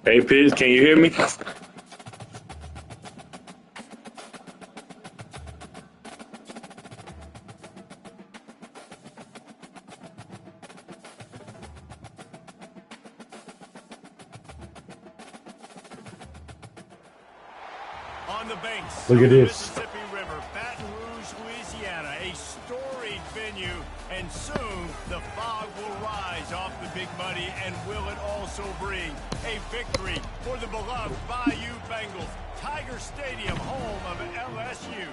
Hey, Piz, can you hear me? On the banks Look of at the this. Mississippi River, Baton Rouge, Louisiana, a storied venue, and soon the fog will rise off the Big Muddy, and will it also bring a victory for the beloved Bayou Bengals, Tiger Stadium, home of LSU.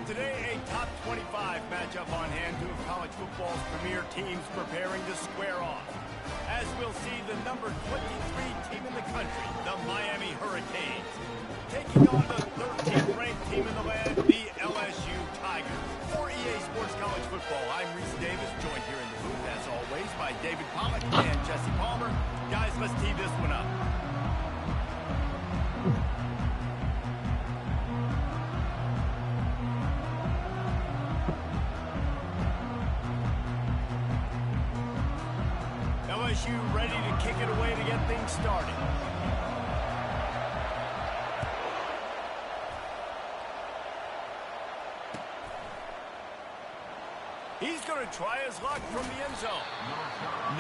Today, a top 25 matchup on hand, two of college football's premier teams preparing to square off. As we'll see the number 23 team in the country, the Miami Hurricanes, taking on the 13th ranked team in the land, the LSU Tigers. For EA Sports College Football, I'm Reese Davis, joined here in the booth, as always, by David Pollack and Jesse Palmer. Guys, let's tee this one up. LSU ready to kick it away to get things started. He's going to try his luck from the end zone.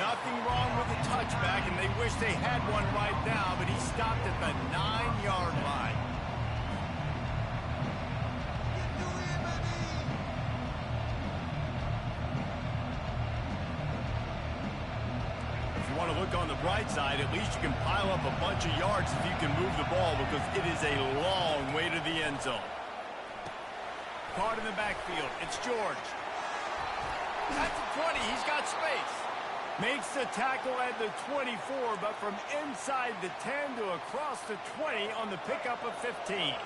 Nothing wrong with the touchback, and they wish they had one right now, but he stopped at the 9-yard line. If you want to look on the bright side, at least you can pile up a bunch of yards if you can move the ball, because it is a long way to the end zone. Caught in the backfield. It's George. At the 20, he's got space. Makes the tackle at the 24, but from inside the 10 to across the 20 on the pickup of 15.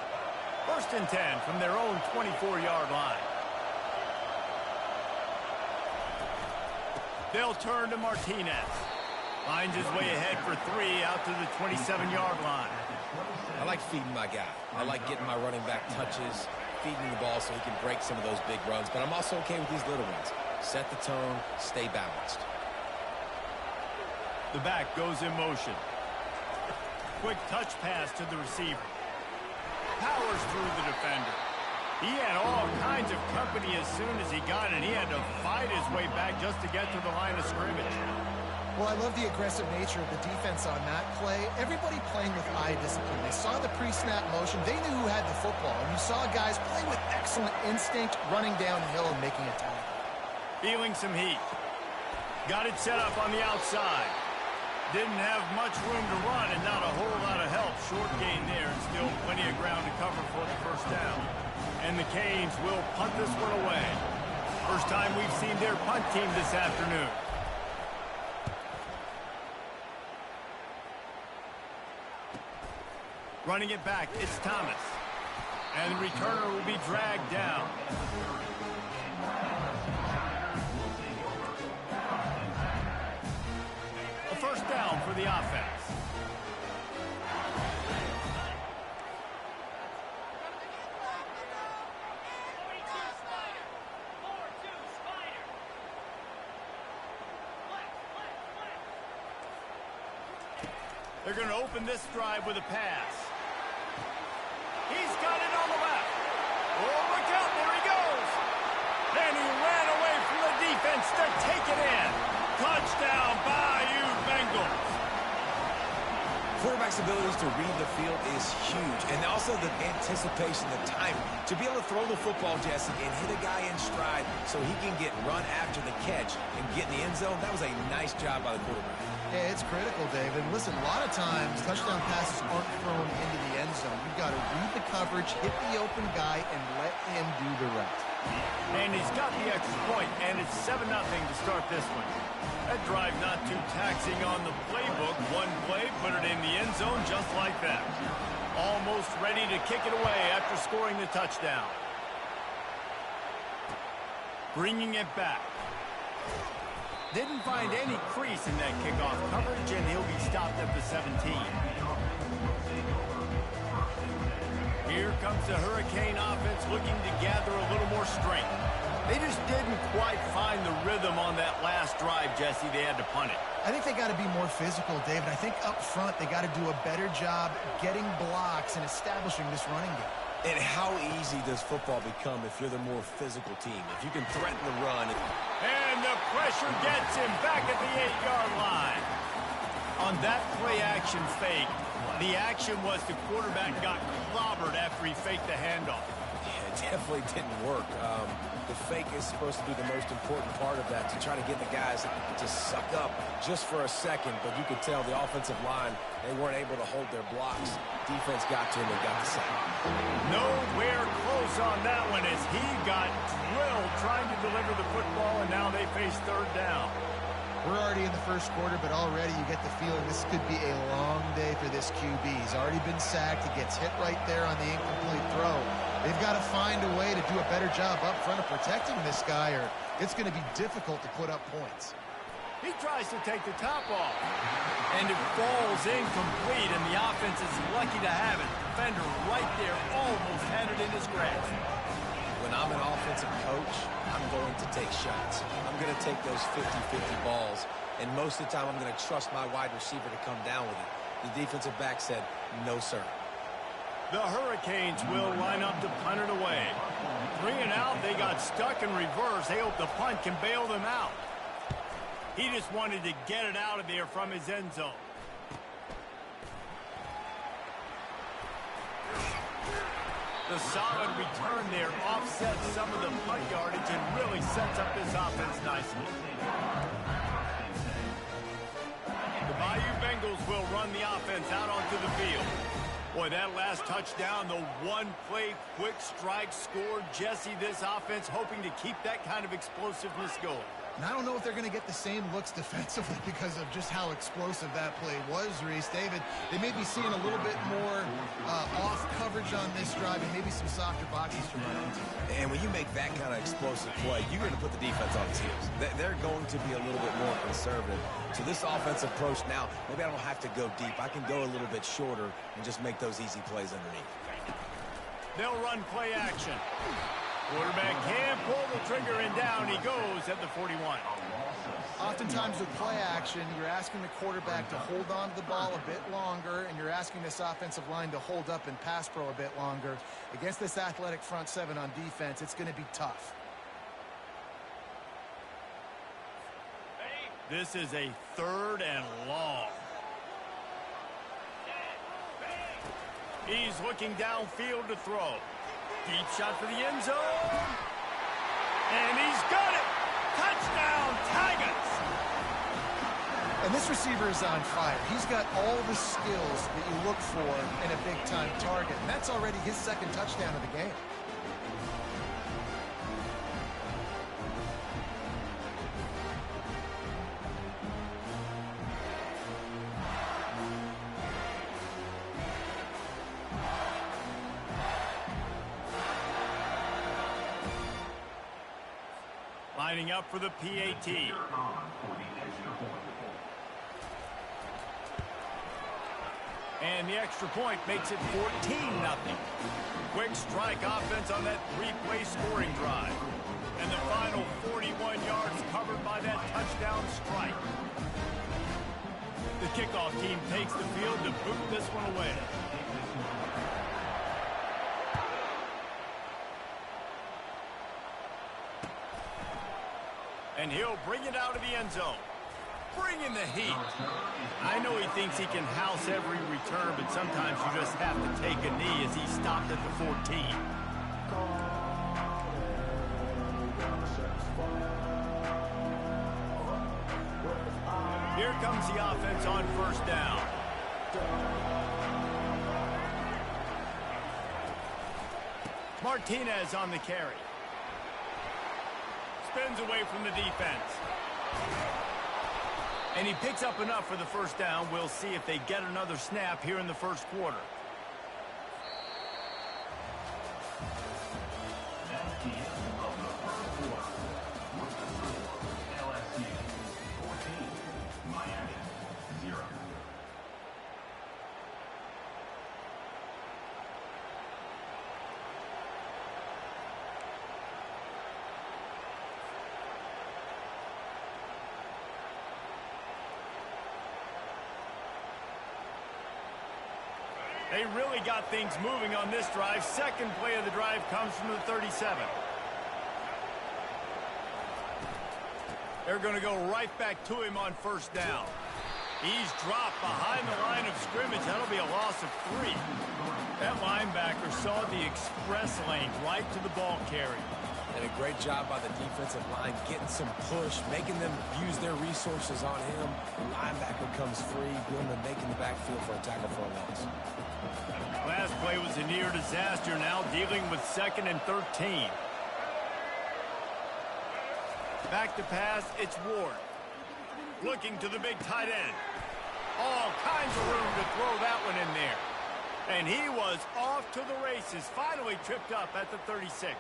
First and 10 from their own 24-yard line. They'll turn to Martinez. Finds his way ahead for 3 out to the 27-yard line. I like feeding my guy. I like getting my running back touches, feeding the ball so he can break some of those big runs, but I'm also okay with these little ones. Set the tone, stay balanced. The back goes in motion. Quick touch pass to the receiver. Powers through the defender. He had all kinds of company as soon as he got it. He had to fight his way back just to get to the line of scrimmage. Well, I love the aggressive nature of the defense on that play. Everybody playing with eye discipline. They saw the pre-snap motion. They knew who had the football. And you saw guys play with excellent instinct, running downhill and making a tackle. Feeling some heat. Got it set up on the outside. Didn't have much room to run and not a whole lot of help. Short gain there and still plenty of ground to cover for the first down. And the Canes will punt this one away. First time we've seen their punt team this afternoon. Running it back, it's Thomas. And the returner will be dragged down. A first down for the offense. They're going to open this drive with a pass. He's got it on the left. Oh, look out, there he goes. And he ran away from the defense to take it in. Touchdown, Bayou Bengals. Quarterback's abilities to read the field is huge, and also the anticipation, the timing. To be able to throw the football, Jesse, and hit a guy in stride so he can get run after the catch and get in the end zone, that was a nice job by the quarterback. Yeah, it's critical, David. Listen, a lot of times touchdown passes aren't thrown into the end zone. You've got to read the coverage, hit the open guy, and let him do the rest. And he's got the extra point, and it's 7-0 to start this one. That drive not too taxing on the playbook. One play, put it in the end zone just like that. Almost ready to kick it away after scoring the touchdown. Bringing it back. Didn't find any crease in that kickoff coverage, and he'll be stopped at the 17. Here comes the Hurricane offense looking to gather a little more strength. They just didn't quite find the rhythm on that last drive, Jesse. They had to punt it. I think they got to be more physical, David. I think up front they got to do a better job getting blocks and establishing this running game. And how easy does football become if you're the more physical team? If you can threaten the run. And the pressure gets him back at the 8-yard line. On that play-action fake, the action was the quarterback got clobbered after he faked the handoff. Yeah, it definitely didn't work. The fake is supposed to be the most important part of that, to try to get the guys to suck up just for a second. But you could tell the offensive line, they weren't able to hold their blocks. Defense got to him and got the sack. Nowhere close on that one as he got drilled trying to deliver the football, and now they face third down. We're already in the first quarter, but already you get the feeling this could be a long day for this QB. He's already been sacked. He gets hit right there on the incomplete throw. They've got to find a way to do a better job up front of protecting this guy, or it's going to be difficult to put up points. He tries to take the top off, and it falls incomplete, and the offense is lucky to have it. Defender right there almost had it in his grasp. When I'm an offensive coach, I'm going to take shots. I'm going to take those 50-50 balls, and most of the time I'm going to trust my wide receiver to come down with it. The defensive back said, no, sir. The Hurricanes will line up to punt it away. 3 and out, they got stuck in reverse. They hope the punt can bail them out. He just wanted to get it out of there from his end zone. The solid return there offsets some of the punt yardage and really sets up this offense nicely. The Bayou Bengals will run the offense out onto the field. Boy, that last touchdown, the one-play quick strike scored. Jesse, this offense hoping to keep that kind of explosiveness going. And I don't know if they're going to get the same looks defensively because of just how explosive that play was, Reese. David, they may be seeing a little bit more off coverage on this drive and maybe some softer boxes to run into. And when you make that kind of explosive play, you're going to put the defense on its heels. They're going to be a little bit more conservative. So this offensive approach now, maybe I don't have to go deep. I can go a little bit shorter and just make those easy plays underneath. They'll run play action. Quarterback can pull the trigger, and down he goes at the 41. Oftentimes with play action, you're asking the quarterback to hold on to the ball a bit longer, and you're asking this offensive line to hold up and pass pro a bit longer. Against this athletic front seven on defense, it's going to be tough. This is a 3rd and long. He's looking downfield to throw. Deep shot for the end zone. And he's got it. Touchdown, Tigers. And this receiver is on fire. He's got all the skills that you look for in a big-time target. And that's already his 2nd touchdown of the game. Lining up for the PAT. And the extra point makes it 14-0. Quick strike offense on that 3-play scoring drive. And the final 41 yards covered by that touchdown strike. The kickoff team takes the field to boot this one away. And he'll bring it out of the end zone. Bring in the heat. I know he thinks he can house every return, but sometimes you just have to take a knee as he stopped at the 14. Here comes the offense on 1st down. Martinez on the carry. Spins away from the defense. And he picks up enough for the 1st down. We'll see if they get another snap here in the 1st quarter. They really got things moving on this drive. Second play of the drive comes from the 37. They're going to go right back to him on first down. He's dropped behind the line of scrimmage. That'll be a loss of 3. That linebacker saw the express lane right to the ball carrier. And a great job by the defensive line getting some push, making them use their resources on him. The linebacker comes free, going to make in the backfield for a tackle for a loss. Last play was a near disaster, now dealing with 2nd and 13. Back to pass, it's Ward. Looking to the big tight end. All kinds of room to throw that one in there. And he was off to the races, finally tripped up at the 36.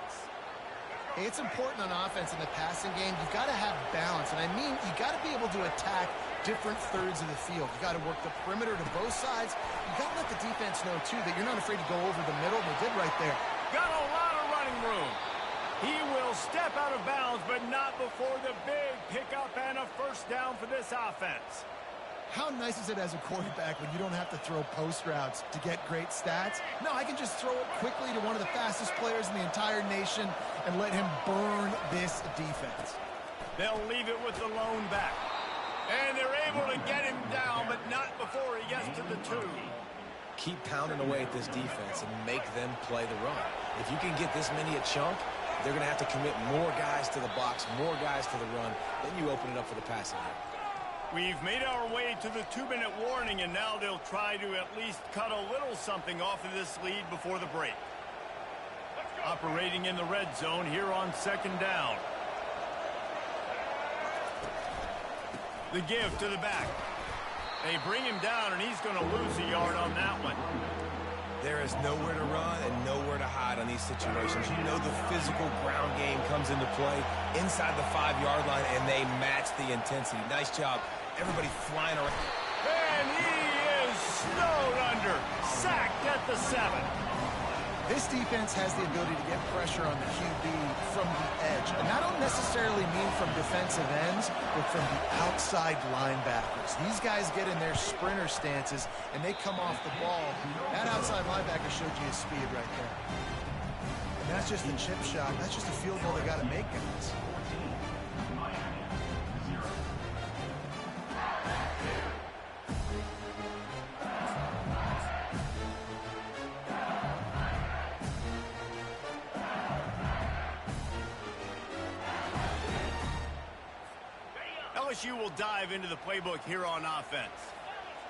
Hey, it's important on offense in the passing game. You've got to have balance. And I mean, you got to be able to attack different thirds of the field. You got to work the perimeter to both sides. You got to let the defense know, too, that you're not afraid to go over the middle. They did right there. Got a lot of running room. He will step out of bounds, but not before the big pickup and a first down for this offense. How nice is it as a quarterback when you don't have to throw post routes to get great stats? No, I can just throw it quickly to one of the fastest players in the entire nation and let him burn this defense. They'll leave it with the lone back. And they're able to get him down, but not before he gets to the 2. Keep pounding away at this defense and make them play the run. If you can get this many a chunk, they're going to have to commit more guys to the box, more guys to the run. Then you open it up for the passing game. We've made our way to the 2-minute warning, and now they'll try to at least cut a little something off of this lead before the break. Operating in the red zone here on 2nd down. The give to the back. They bring him down, and he's going to lose a yard on that one. There is nowhere to run and nowhere to hide on these situations. You know the physical ground game comes into play inside the 5-yard line, and they match the intensity. Nice job. Everybody flying around. And he is snowed under. Sacked at the 7. This defense has the ability to get pressure on the QB from the edge. And I don't necessarily mean from defensive ends, but from the outside linebackers. These guys get in their sprinter stances, and they come off the ball. That outside linebacker showed you his speed right there. And that's just a chip shot. That's just a field goal they got to make, guys. LSU will dive into the playbook here on offense.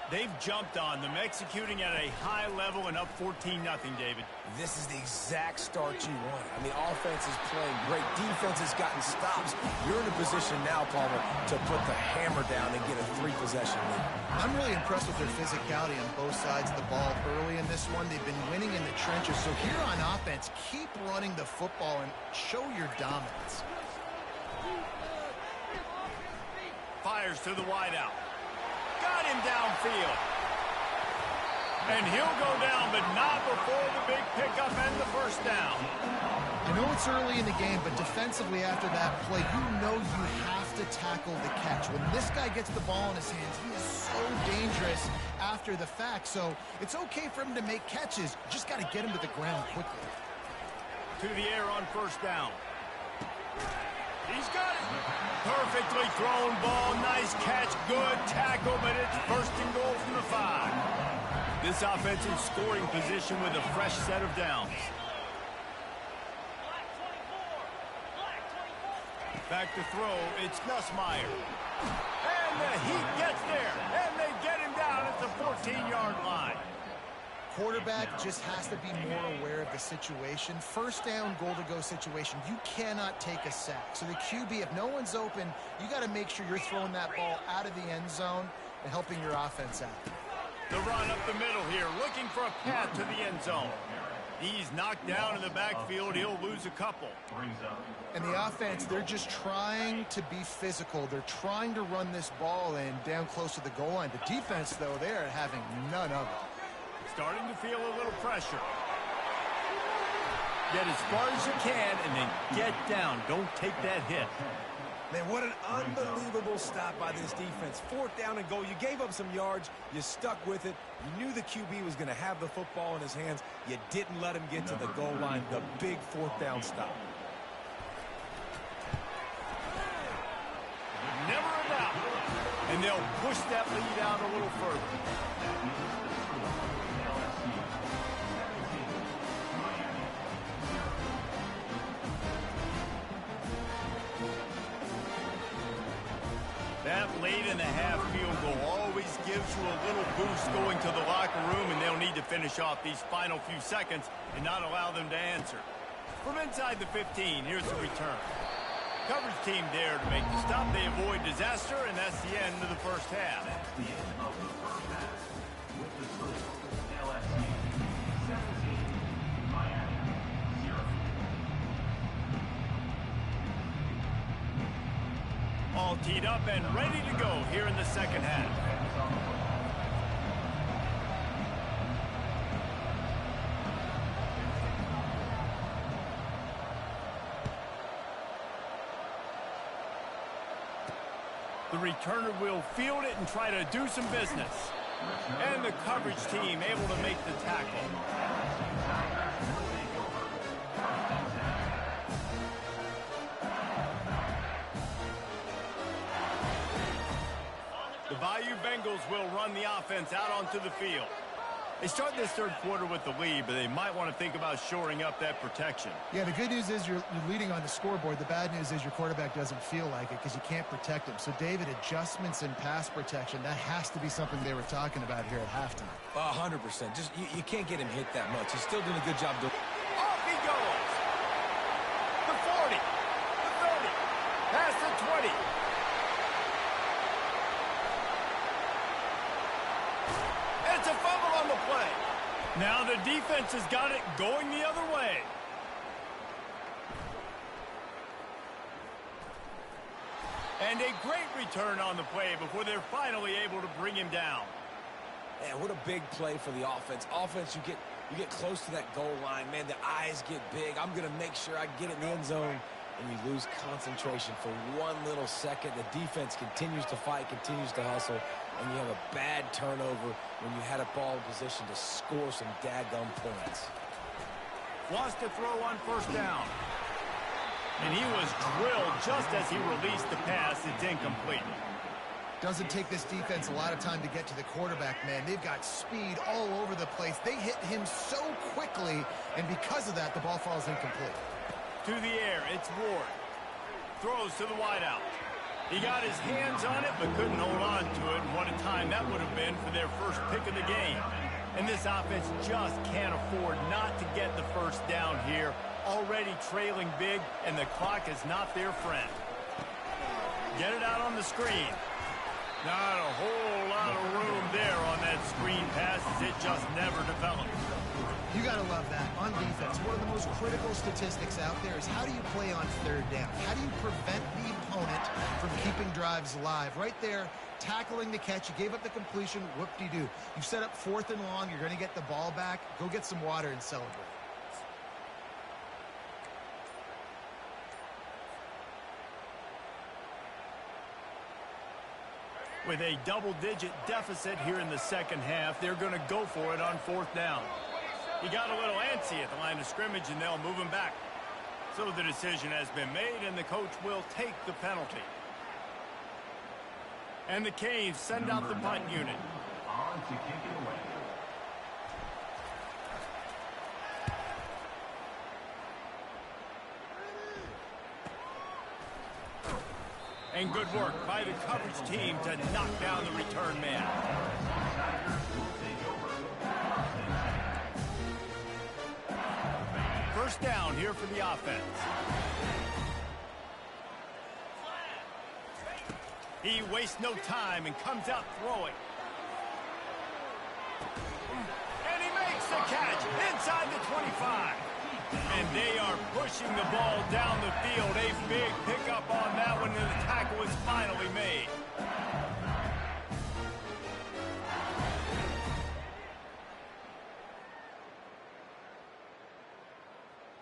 They've jumped on them, executing at a high level and up 14-0, David. This is the exact start you want. I mean, offense is playing great. Defense has gotten stops. You're in a position now, Palmer, to put the hammer down and get a 3-possession lead. I'm really impressed with their physicality on both sides of the ball early in this one. They've been winning in the trenches. So here on offense, keep running the football and show your dominance. Fires to the wideout. Got him downfield. And he'll go down, but not before the big pickup and the first down. I know it's early in the game, but defensively after that play, you know you have to tackle the catch. When this guy gets the ball in his hands, he is so dangerous after the fact. So it's okay for him to make catches. Just got to get him to the ground quickly. To the air on first down. He's got it. Perfectly thrown ball. Nice catch. Good tackle, but it's first and goal from the 5. This offense in scoring position with a fresh set of downs. Back to throw. It's Nussmeier. And the Heat gets there. And they get him down at the 14-yard line. Quarterback just has to be more aware of the situation. First down, goal-to-go situation. You cannot take a sack. So the QB, if no one's open, you got to make sure you're throwing that ball out of the end zone and helping your offense out. The run up the middle here, looking for a path to the end zone. He's knocked down in the backfield. He'll lose a couple. And the offense, they're just trying to be physical. They're trying to run this ball in down close to the goal line. The defense, though, they're having none of it. Starting to feel a little pressure. Get as far as you can and then get down. Don't take that hit. Man, what an unbelievable stop by this defense. 4th down and goal. You gave up some yards. You stuck with it. You knew the QB was going to have the football in his hands. You didn't let him get to the goal line. The big 4th down stop. Never a doubt. And they'll push that lead out a little further. That late-in-the-half field goal always gives you a little boost going to the locker room, and they'll need to finish off these final few seconds and not allow them to answer. From inside the 15, here's the return. Coverage team there to make the stop. They avoid disaster, and that's the end of the first half. That's the end of the first half. With the score, LSU 17, Miami 0. All teed up and ready to go here in the second half. The returner will field it and try to do some business. And the coverage team able to make the tackle. The Bayou Bengals will run the offense out onto the field. They start this third quarter with the lead, but they might want to think about shoring up that protection. Yeah, the good news is you're leading on the scoreboard. The bad news is your quarterback doesn't feel like it because you can't protect him. So, David, adjustments in pass protection, that has to be something they were talking about here at halftime. 100%. Just you can't get him hit that much. He's still doing a good job doing. Off he goes. The 40, the 30, past the 20. It's a fumble on the play. Now the defense has got it going the other way. And a great return on the play before they're finally able to bring him down. Man, what a big play for the offense. Offense, you get close to that goal line. Man, the eyes get big. I'm going to make sure I get it in the end zone. And you lose concentration for one little second. The defense continues to fight, continues to hustle. And you have a bad turnover when you had a ball in position to score some daggum points. Lost to throw on first down. And he was drilled just as he released the pass. It's incomplete. Doesn't take this defense a lot of time to get to the quarterback, man. They've got speed all over the place. They hit him so quickly, and because of that, the ball falls incomplete. To the air, it's Ward. Throws to the wideout. He got his hands on it, but couldn't hold on to it. And what a time that would have been for their first pick of the game. And this offense just can't afford not to get the first down here. Already trailing big, and the clock is not their friend. Get it out on the screen. Not a whole lot of room there on that screen pass as it just never developed. You got to love that. On defense, one of the most critical statistics out there is how do you play on third down? How do you prevent the opponent from keeping drives alive? Right there, tackling the catch. You gave up the completion. Whoop-de-doo. You set up 4th and long. You're going to get the ball back. Go get some water and celebrate. With a double-digit deficit here in the second half, they're going to go for it on 4th down. He got a little antsy at the line of scrimmage, and they'll move him back. So the decision has been made, and the coach will take the penalty. And the Canes send out the punt unit. On to kick it away. And good work by the coverage team to knock down the return man. First down here for the offense. He wastes no time and comes out throwing. And he makes the catch inside the 25. And they are pushing the ball down the field. A big pickup on that one, and the tackle is finally made.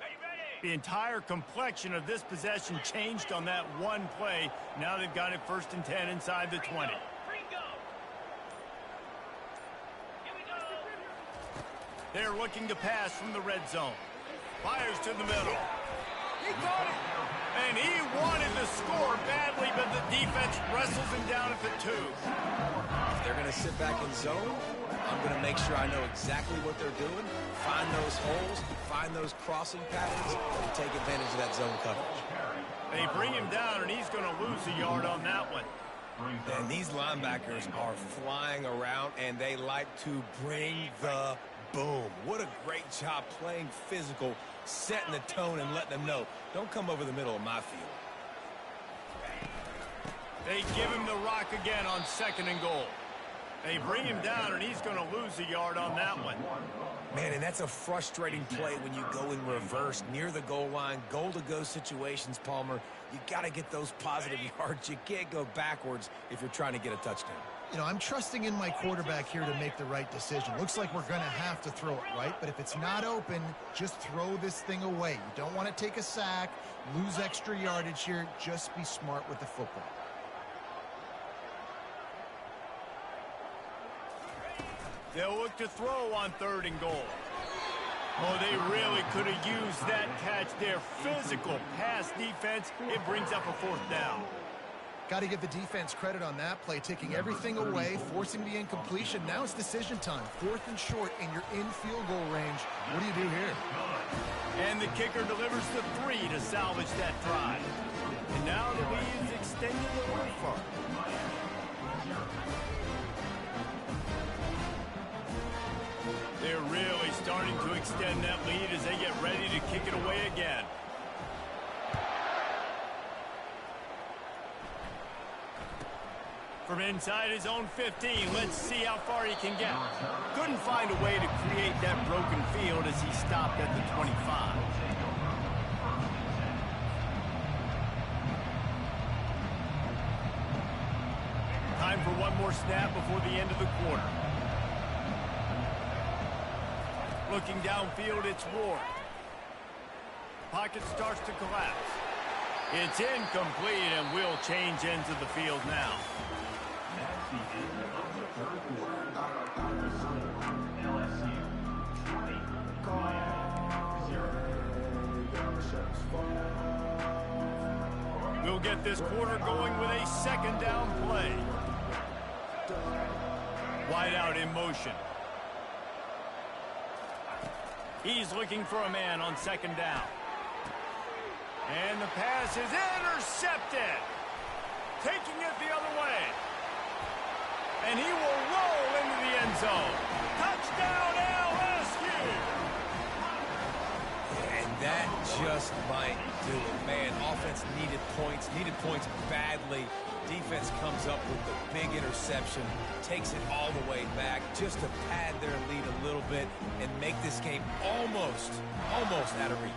Are you ready? The entire complexion of this possession changed on that one play. Now they've got it 1st and 10 inside the 20. They're looking to pass from the red zone. Fires to the middle. He caught it. And he wanted to score badly, but the defense wrestles him down at the 2. If they're going to sit back in zone, I'm going to make sure I know exactly what they're doing, find those holes, find those crossing patterns, and take advantage of that zone coverage. They bring him down, and he's going to lose a yard on that one. And these linebackers are flying around, and they like to bring the boom. What a great job playing physical, setting the tone and letting them know, don't come over the middle of my field. They give him the rock again on 2nd and goal. They bring him down, and he's going to lose a yard on that one. Man, and that's a frustrating play when you go in reverse near the goal line, goal-to-go situations, Palmer. You got to get those positive yards. You can't go backwards if you're trying to get a touchdown. You know, I'm trusting in my quarterback here to make the right decision. Looks like we're going to have to throw it, right? But if it's not open, just throw this thing away. You don't want to take a sack, lose extra yardage here. Just be smart with the football. They'll look to throw on 3rd and goal. Oh, they really could have used that catch there. Physical pass defense. It brings up a 4th down. Got to give the defense credit on that play, taking everything away, forcing the incompletion. Now it's decision time. 4th and short, and you're in field goal range. What do you do here? And the kicker delivers the 3 to salvage that drive. And now the lead is extended a little further. They're really starting to extend that lead as they get ready to kick it away again. From inside his own 15, let's see how far he can get. Couldn't find a way to create that broken field as he stopped at the 25. Time for one more snap before the end of the quarter. Looking downfield, it's Ward. Pocket starts to collapse. It's incomplete, and we'll change ends of the field now. That's the end of the 3rd quarter. LSU 20, Miami 0. We'll get this quarter going with a 2nd down play. Wide out in motion. He's looking for a man on 2nd down. And the pass is intercepted. Taking it the other way. And he will roll into the end zone. Touchdown, LSU! And that just might do it. Man, offense needed points badly. Defense comes up with the big interception, takes it all the way back just to pad their lead a little bit and make this game almost out of reach.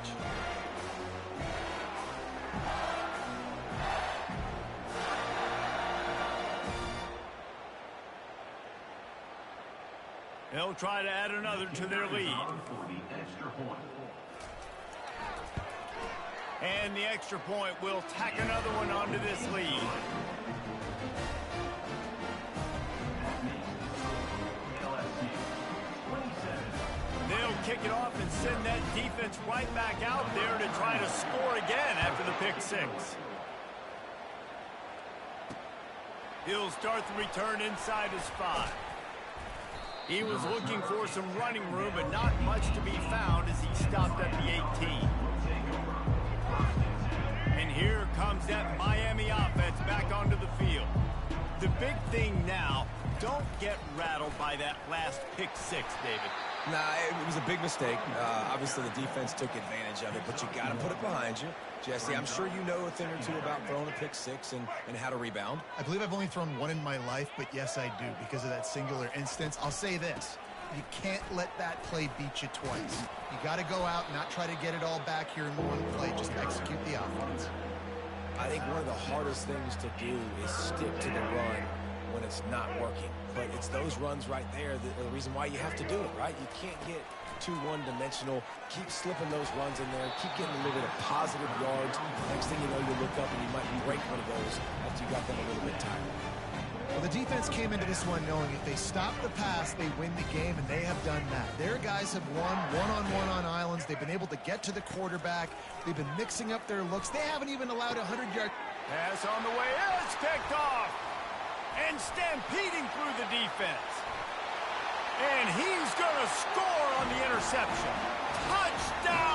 They'll try to add another to their lead. And the extra point will tack another one onto this lead. They'll kick it off and send that defense right back out there to try to score again after the pick 6. He'll start the return inside his 5. He was looking for some running room, but not much to be found as he stopped at the 18. And here comes that Miami offense back onto the field. The big thing now, don't get rattled by that last pick 6, David. Nah, it was a big mistake. Obviously, the defense took advantage of it, but you got to put it behind you. Jesse, I'm sure you know a thing or two about throwing a pick 6 and how to rebound. I believe I've only thrown one in my life, but yes, I do because of that singular instance. I'll say this. You can't let that play beat you twice. You got to go out, not try to get it all back here in one play. Just execute the offense. I think one of the hardest things to do is stick to the run when a what's not working. But it's those runs right there that are the reason why you have to do it, right? You can't get too one-dimensional. Keep slipping those runs in there. Keep getting a little bit of positive yards. Next thing you know, you look up and you might break one of those after you got them a little bit tired. Well, the defense came into this one knowing if they stop the pass, they win the game, and they have done that. Their guys have won one-on-one on islands. They've been able to get to the quarterback. They've been mixing up their looks. They haven't even allowed a 100-yard Pass on the way. It's picked off. And stampeding through the defense. And he's going to score on the interception. Touchdown!